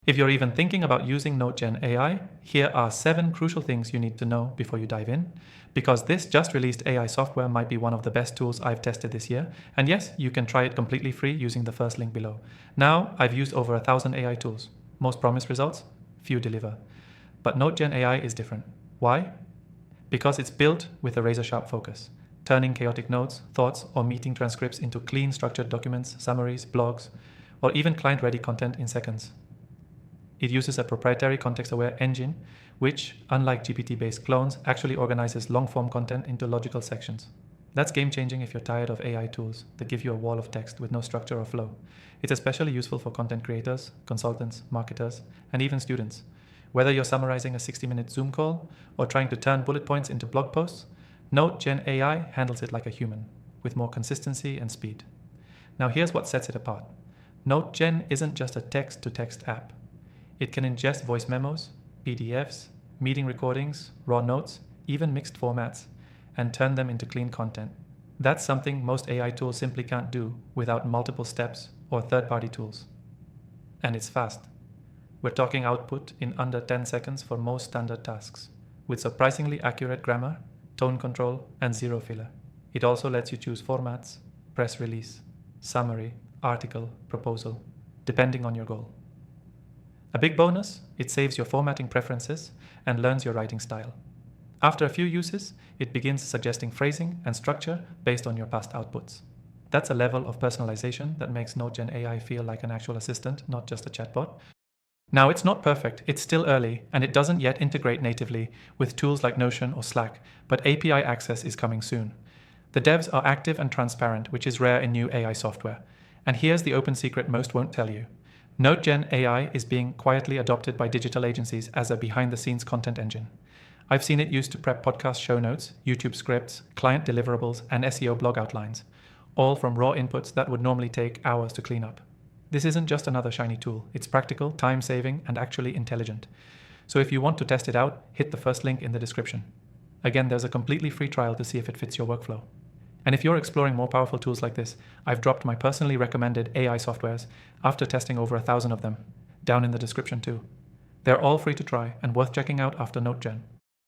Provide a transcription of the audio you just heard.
If you're even thinking about using NoteGen AI, here are 7 crucial things you need to know before you dive in, because this just released AI software might be one of the best tools I've tested this year, and yes, you can try it completely free using the first link below. Now, I've used over 1,000 AI tools. Most promise results, few deliver. But NoteGen AI is different. Why? Because it's built with a razor-sharp focus, turning chaotic notes, thoughts, or meeting transcripts into clean, structured documents, summaries, blogs, or even client-ready content in seconds. It uses a proprietary context-aware engine, which, unlike GPT-based clones, actually organizes long-form content into logical sections. That's game-changing if you're tired of AI tools that give you a wall of text with no structure or flow. It's especially useful for content creators, consultants, marketers, and even students. Whether you're summarizing a 60-minute Zoom call or trying to turn bullet points into blog posts, NoteGen AI handles it like a human, with more consistency and speed. Now here's what sets it apart. NoteGen isn't just a text-to-text app. It can ingest voice memos, PDFs, meeting recordings, raw notes, even mixed formats, and turn them into clean content. That's something most AI tools simply can't do without multiple steps or third-party tools. And it's fast. We're talking output in under 10 seconds for most standard tasks, with surprisingly accurate grammar, tone control, and zero filler. It also lets you choose formats, press release, summary, article, proposal, depending on your goal. A big bonus, it saves your formatting preferences and learns your writing style. After a few uses, it begins suggesting phrasing and structure based on your past outputs. That's a level of personalization that makes NoteGen AI feel like an actual assistant, not just a chatbot. Now, it's not perfect, it's still early, and it doesn't yet integrate natively with tools like Notion or Slack, but API access is coming soon. The devs are active and transparent, which is rare in new AI software. And here's the open secret most won't tell you. NoteGen AI is being quietly adopted by digital agencies as a behind-the-scenes content engine. I've seen it used to prep podcast show notes, YouTube scripts, client deliverables, and SEO blog outlines, all from raw inputs that would normally take hours to clean up. This isn't just another shiny tool. It's practical, time-saving, and actually intelligent. So if you want to test it out, hit the first link in the description. Again, there's a completely free trial to see if it fits your workflow. And if you're exploring more powerful tools like this, I've dropped my personally recommended AI softwares after testing over 1,000 of them, down in the description too. They're all free to try and worth checking out after NoteGen.